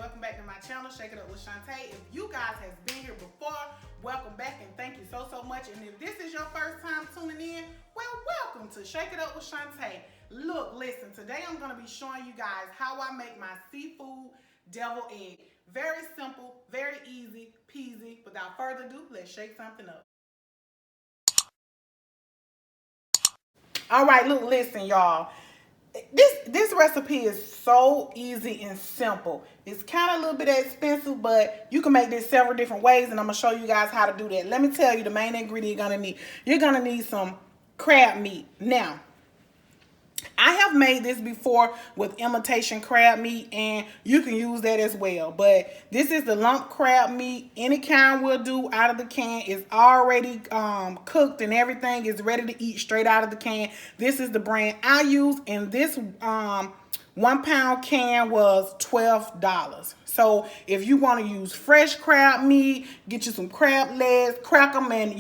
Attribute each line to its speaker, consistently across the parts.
Speaker 1: welcome back to my channel, Shake It Up with Shante. If you guys have been here before, welcome back and thank you so much. And if this is your first time tuning in, well, welcome to Shake It Up with Shante. Look, listen, today I'm going to be showing you guys how I make my seafood devil egg. Very simple, very easy peasy. Without further ado, let's shake something up. All right, look, listen, y'all. This recipe is so easy and simple. It's kind of a little bit expensive, but you can make this several different ways, and I'm gonna show you guys how to do that. Let me tell you the main ingredient you're gonna need. You're gonna need some crab meat. Now, I have made this before with imitation crab meat, and you can use that as well. But this is the lump crab meat. Any kind will do out of the can. It's already cooked and everything is ready to eat straight out of the can. This is the brand I use, and this 1 pound can was $12. So if you want to use fresh crab meat, get you some crab legs, crack them, and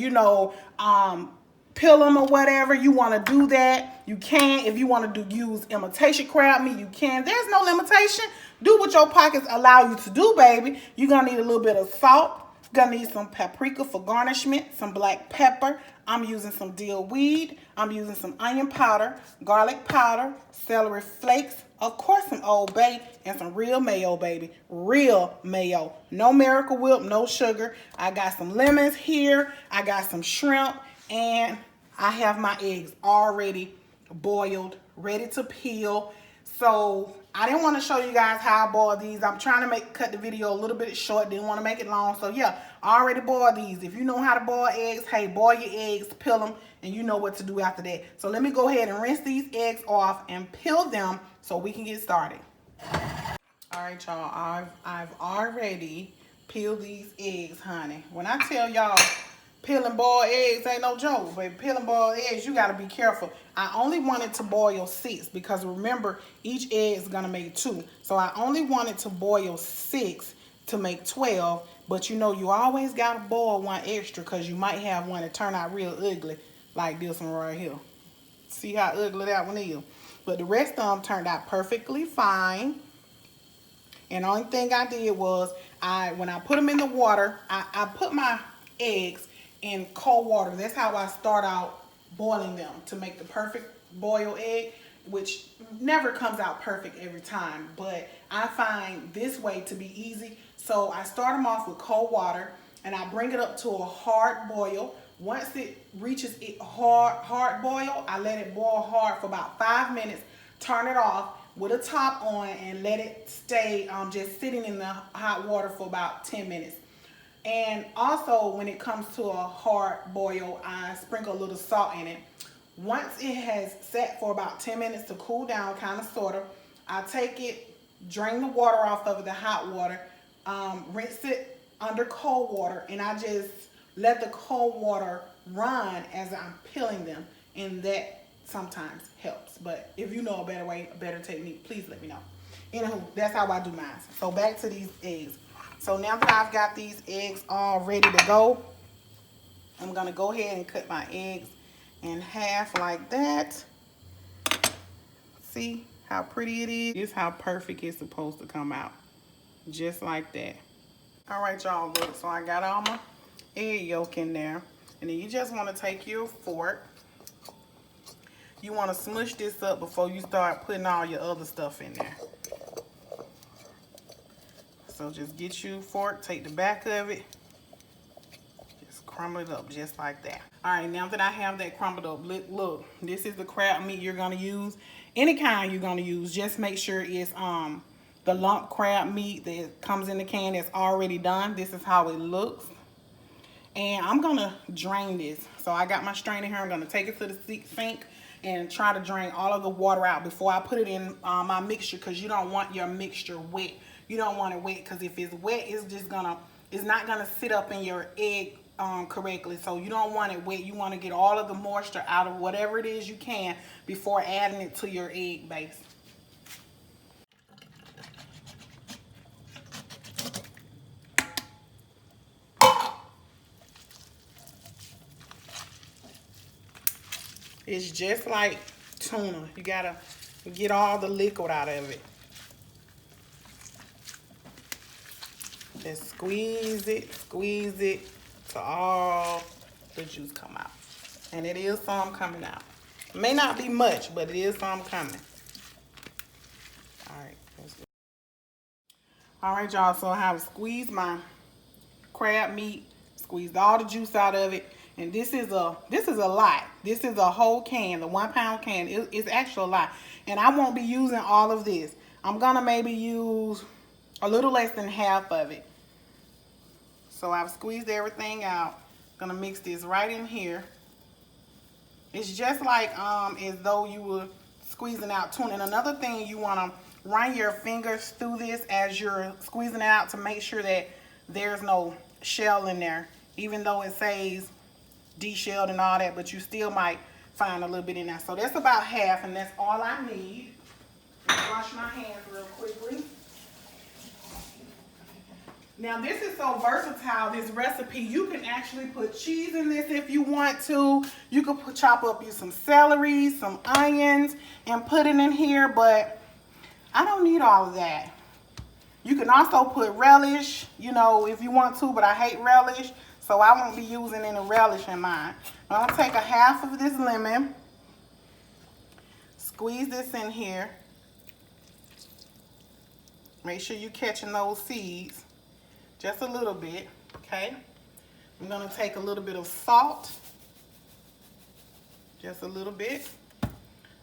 Speaker 1: peel them or whatever you want to do that, you can. If you want to use imitation crab meat, you can. There's no limitation. Do what your pockets allow you to do, baby. You're gonna need a little bit of salt. You're gonna need some paprika for garnishment, some black pepper. I'm using some dill weed. I'm using some onion powder, garlic powder, celery flakes, of course some Old Bay, and some real mayo, baby. Real mayo. No Miracle Whip, no sugar. I got some lemons here. I got some shrimp. And I have my eggs already boiled, ready to peel. So I didn't want to show you guys how I boil these. I'm trying to cut the video a little bit short. Didn't want to make it long. So yeah, I already boiled these. If you know how to boil eggs, hey, boil your eggs, peel them, and you know what to do after that. So let me go ahead and rinse these eggs off and peel them so we can get started. All right, y'all. I've already peeled these eggs, honey. When I tell y'all, peeling boiled eggs ain't no joke, but peeling boiled eggs, you got to be careful. I only wanted to boil 6 because remember, each egg is going to make 2. So I only wanted to boil 6 to make 12, but you know, you always got to boil 1 extra because you might have one that turn out real ugly, like this one right here. See how ugly that one is? But the rest of them turned out perfectly fine. And the only thing I did was, when I put them in the water, I put my eggs in cold water. That's how I start out boiling them, to make the perfect boiled egg, which never comes out perfect every time, but I find this way to be easy. So I start them off with cold water and I bring it up to a hard boil. Once it reaches a hard boil, I let it boil hard for about 5 minutes, turn it off with a top on, and let it stay just sitting in the hot water for about 10 minutes. And also, when it comes to a hard boil, I sprinkle a little salt in it. Once it has sat for about 10 minutes to cool down, kind of, sort of, I take it, drain the water off of the hot water, rinse it under cold water, and I just let the cold water run as I'm peeling them. And that sometimes helps. But if you know a better way, a better technique, please let me know. Anywho, that's how I do mine. So back to these eggs. So now that I've got these eggs all ready to go, I'm going to go ahead and cut my eggs in half like that. See how pretty it is? This is how perfect it's supposed to come out. Just like that. All right, y'all, look. So I got all my egg yolk in there. And then you just want to take your fork. You want to smush this up before you start putting all your other stuff in there. So just get you a fork, take the back of it, just crumble it up just like that. All right, now that I have that crumbled up, look, this is the crab meat you're gonna use. Any kind you're gonna use, just make sure it's the lump crab meat that comes in the can that's already done. This is how it looks. And I'm gonna drain this. So I got my strainer here. I'm gonna take it to the sink and try to drain all of the water out before I put it in my mixture, because you don't want your mixture wet. You don't want it wet, because if it's wet, it's not gonna sit up in your egg correctly. So you don't want it wet. You want to get all of the moisture out of whatever it is you can before adding it to your egg base. It's just like tuna. You gotta get all the liquid out of it. Just squeeze it to all the juice come out. And it is some coming out. It may not be much, but it is some coming. All right. All right, y'all. So I have squeezed my crab meat, squeezed all the juice out of it. And this is a lot. This is a whole can, the 1 pound can. It's actually a lot. And I won't be using all of this. I'm gonna maybe use a little less than half of it. So I've squeezed everything out. Gonna mix this right in here. It's just like as though you were squeezing out tuna. And another thing, you wanna run your fingers through this as you're squeezing it out to make sure that there's no shell in there. Even though it says de-shelled and all that, but you still might find a little bit in there. So that's about half, and that's all I need. Wash my hands real quickly. Now this is so versatile, this recipe. You can actually put cheese in this if you want to. You could chop up you some celery, some onions, and put it in here, but I don't need all of that. You can also put relish, you know, if you want to, but I hate relish, so I won't be using any relish in mine. I'm gonna take a half of this lemon, squeeze this in here. Make sure you're catching those seeds, just a little bit, okay? I'm gonna take a little bit of salt, just a little bit.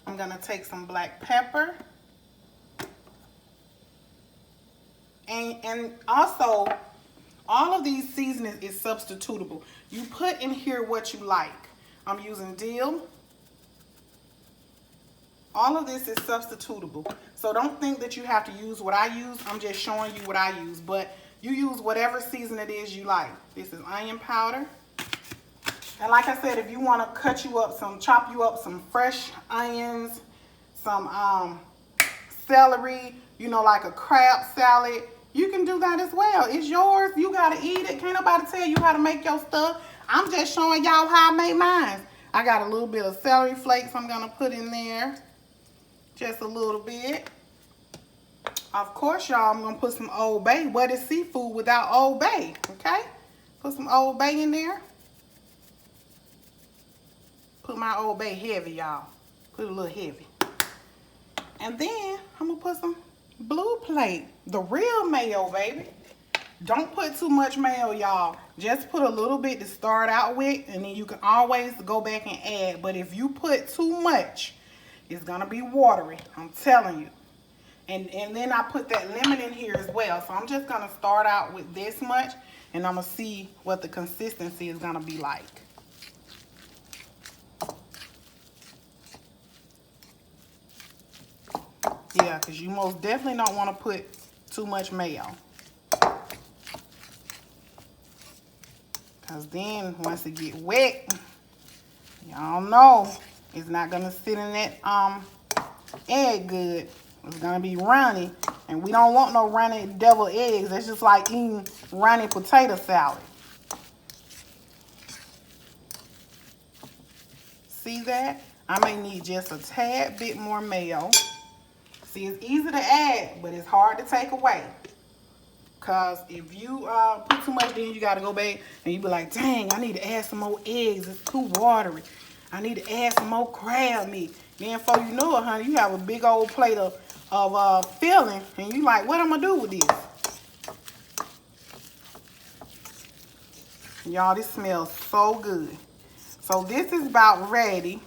Speaker 1: I'm gonna take some black pepper. And also, all of these seasonings is substitutable. You put in here what you like. I'm using dill. All of this is substitutable. So don't think that you have to use what I use. I'm just showing you what I use. But you use whatever season it is you like. This is onion powder. And like I said, if you want to chop you up some fresh onions, some celery, you know, like a crab salad, you can do that as well. It's yours. You got to eat it. Can't nobody tell you how to make your stuff. I'm just showing y'all how I make mine. I got a little bit of celery flakes I'm going to put in there. Just a little bit. Of course, y'all, I'm going to put some Old Bay. What is seafood without Old Bay? Okay? Put some Old Bay in there. Put my Old Bay heavy, y'all. Put it a little heavy. And then I'm going to put some Blue Plate. The real mayo, baby. Don't put too much mayo, y'all. Just put a little bit to start out with, and then you can always go back and add. But if you put too much, it's going to be watery. I'm telling you. And then I put that lemon in here as well. So I'm just going to start out with this much, and I'm going to see what the consistency is going to be like. Yeah, because you most definitely don't want to put too much mayo. Because then once it get wet, y'all know it's not going to sit in that egg good. It's going to be runny. And we don't want no runny deviled eggs. That's just like eating runny potato salad. See that? I may need just a tad bit more mayo. See, it's easy to add, but it's hard to take away. Because if you put too much, then you got to go back and you be like, dang, I need to add some more eggs. It's too watery. I need to add some more crab meat. Then before you know it, honey, you have a big old plate of filling. And you like, what am I going to do with this? Y'all, this smells so good. So this is about ready.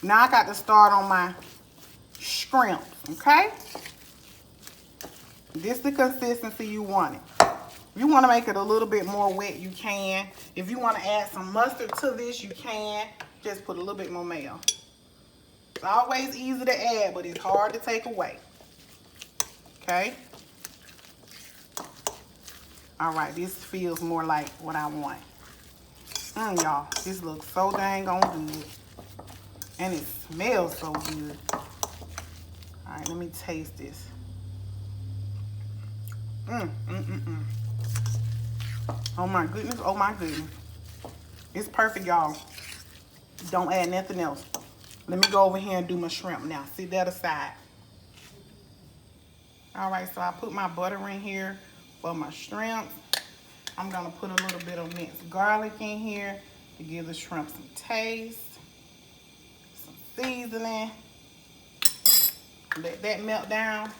Speaker 1: Now I got to start on my shrimp, okay? This is the consistency you want it. If you want to make it a little bit more wet, you can. If you want to add some mustard to this, you can. Just put a little bit more mayo. It's always easy to add, but it's hard to take away. Okay? All right, this feels more like what I want. Y'all, this looks so dang on good. And it smells so good. All right, let me taste this. Oh my goodness, oh my goodness. It's perfect, y'all. Don't add nothing else. Let me go over here and do my shrimp now. Sit that aside. All right, so I put my butter in here for my shrimp. I'm gonna put a little bit of minced garlic in here to give the shrimp some taste, some seasoning. Let that melt down.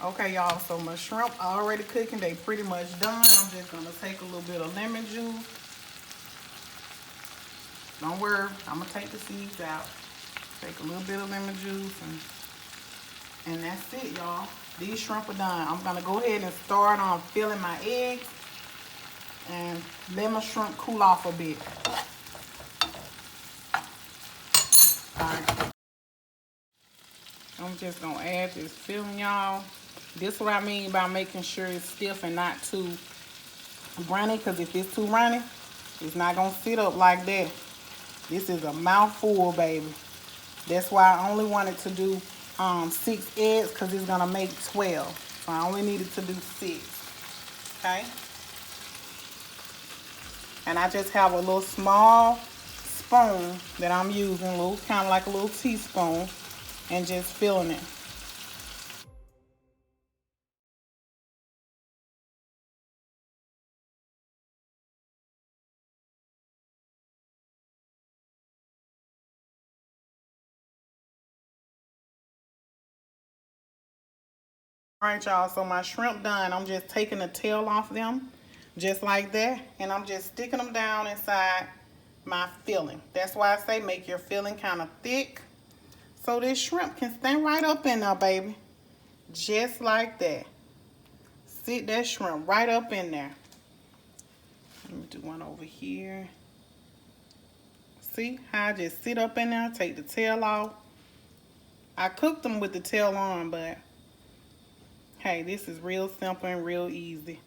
Speaker 1: Okay, y'all, so my shrimp are already cooking. They pretty much done. I'm just gonna take a little bit of lemon juice. Don't worry, I'm gonna take the seeds out. Take a little bit of lemon juice and that's it, y'all. These shrimp are done. I'm gonna go ahead and start on filling my eggs and let my shrimp cool off a bit. Alright. I'm just gonna add this filling, y'all. This is what I mean by making sure it's stiff and not too runny, because if it's too runny, it's not gonna sit up like that. This is a mouthful, baby. That's why I only wanted to do 6 eggs, because it's gonna make 12. So I only needed to do 6. Okay? And I just have a little small spoon that I'm using, kind of like a little teaspoon, and just filling it. All right, y'all, so my shrimp done. I'm just taking the tail off them, just like that, and I'm just sticking them down inside my filling. That's why I say make your filling kind of thick, so this shrimp can stand right up in there, baby. Just like that. Sit that shrimp right up in there. Let me do one over here. See how I just sit up in there, take the tail off. I cooked them with the tail on, but hey, this is real simple and real easy.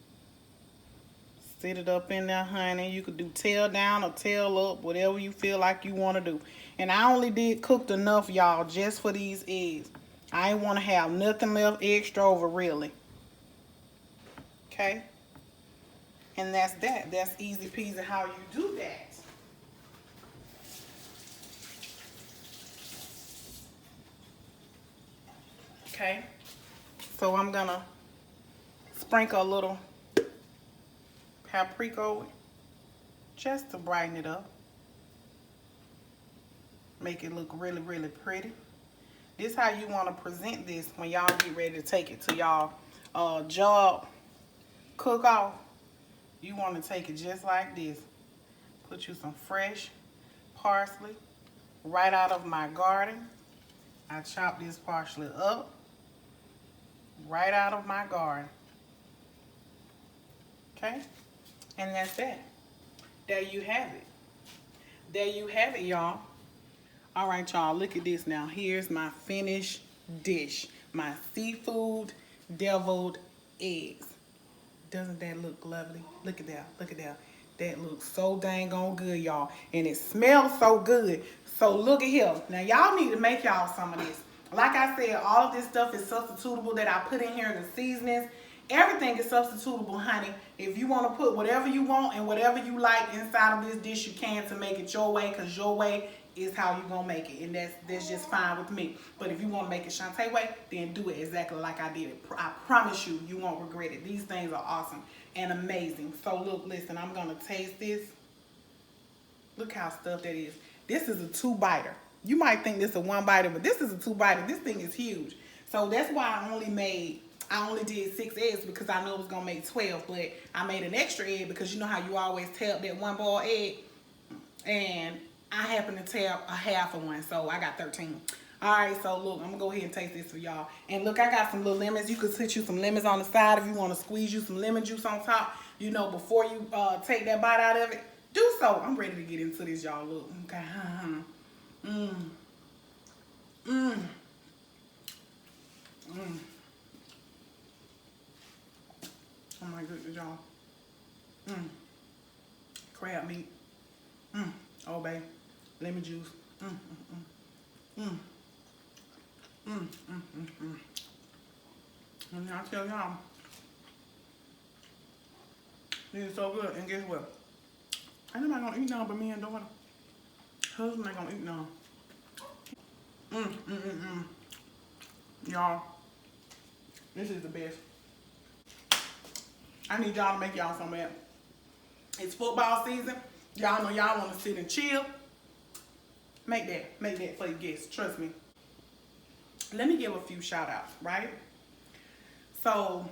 Speaker 1: Sit it up in there, honey. You could do tail down or tail up, whatever you feel like you want to do. And I only did cooked enough, y'all, just for these eggs. I ain't want to have nothing left extra over, really. Okay? And that's that. That's easy peasy how you do that. Okay? So I'm going to sprinkle a little paprika just to brighten it up. Make it look really, really pretty. This is how you want to present this when y'all get ready to take it to y'all job cook off. You want to take it just like this. Put you some fresh parsley right out of my garden. I chopped this parsley up right out of my garden. Okay? And that's that. There you have it. There you have it, y'all. All right, y'all, look at this now. Here's my finished dish. My seafood deviled eggs. Doesn't that look lovely? Look at that. Look at that. That looks so dang on good, y'all. And it smells so good. So look at here. Now, y'all need to make y'all some of this. Like I said, all of this stuff is substitutable that I put in here in the seasonings. Everything is substitutable, honey. If you want to put whatever you want and whatever you like inside of this dish, you can to make it your way, because your way is how you're going to make it. And that's just fine with me. But if you want to make it Shante way, then do it exactly like I did it. I promise you, you won't regret it. These things are awesome and amazing. So look, listen, I'm going to taste this. Look how stuffed that is. This is a 2-biter. You might think this is a 1-biter, but this is a 2-biter. This thing is huge. So that's why I only did 6 eggs, because I know it was going to make 12, but I made an extra egg because you know how you always tap that 1-boiled egg, and I happen to tap a half of one, so I got 13. All right, so look, I'm going to go ahead and taste this for y'all. And look, I got some little lemons. You could put you some lemons on the side if you want to squeeze you some lemon juice on top, you know, before you take that bite out of it. Do so. I'm ready to get into this, y'all. Look, okay. Oh my goodness, y'all. Crab meat. Oh, babe. Lemon juice. And I tell y'all, this is so good. And guess what? Ain't nobody gonna eat none but me and daughter. Husband ain't gonna eat none. Y'all, this is the best. I need y'all to make y'all some of that. It's football season. Y'all know y'all want to sit and chill. Make that for your guests. Trust me. Let me give a few shout outs, right? So,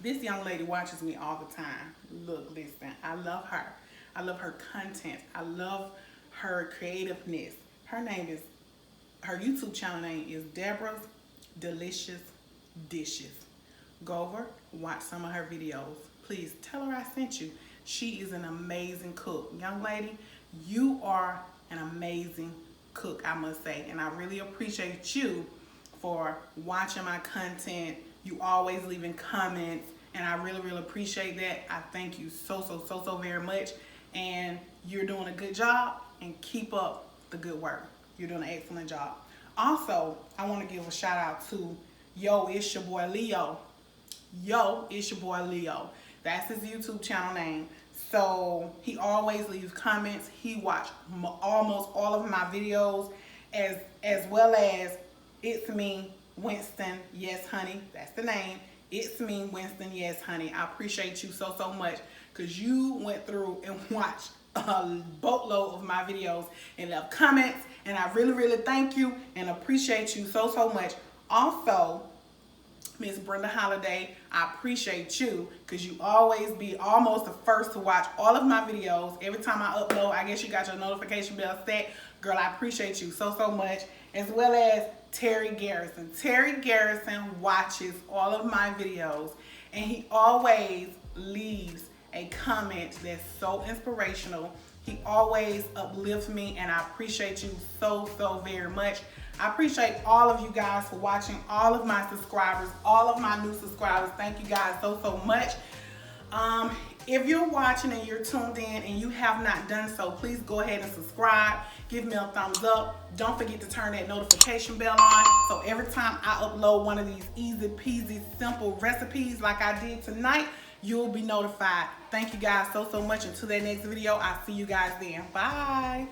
Speaker 1: this young lady watches me all the time. Look, listen, I love her. I love her content. I love her creativeness. Her YouTube channel name is Deborah's Delicious Dishes. Go over, watch some of her videos. Please tell her I sent you. She is an amazing cook. Young lady, you are an amazing cook, I must say. And I really appreciate you for watching my content. You always leaving comments. And I really, really appreciate that. I thank you so very much. And you're doing a good job. And keep up the good work. You're doing an excellent job. Also, I want to give a shout out to Yo, it's your boy Leo. Yo, it's your boy Leo. That's his YouTube channel name. So he always leaves comments. He watched almost all of my videos, as well as It's Me, Winston, Yes Honey. That's the name. It's Me, Winston, Yes Honey. I appreciate you so much, because you went through and watched a boatload of my videos and left comments, and I really thank you and appreciate you so much. Also, Miss Brenda Holiday, I appreciate you, because you always be almost the first to watch all of my videos. Every time I upload, I guess you got your notification bell set. Girl, I appreciate you so much. As well as Terry Garrison. Terry Garrison watches all of my videos, and he always leaves a comment that's so inspirational. He always uplifts me, and I appreciate you so very much. I appreciate all of you guys for watching, all of my subscribers, all of my new subscribers. Thank you guys so much. If you're watching and you're tuned in and you have not done so, please go ahead and subscribe. Give me a thumbs up. Don't forget to turn that notification bell on, so every time I upload one of these easy peasy simple recipes like I did tonight, you'll be notified. Thank you guys so much. Until that next video, I'll see you guys then. Bye.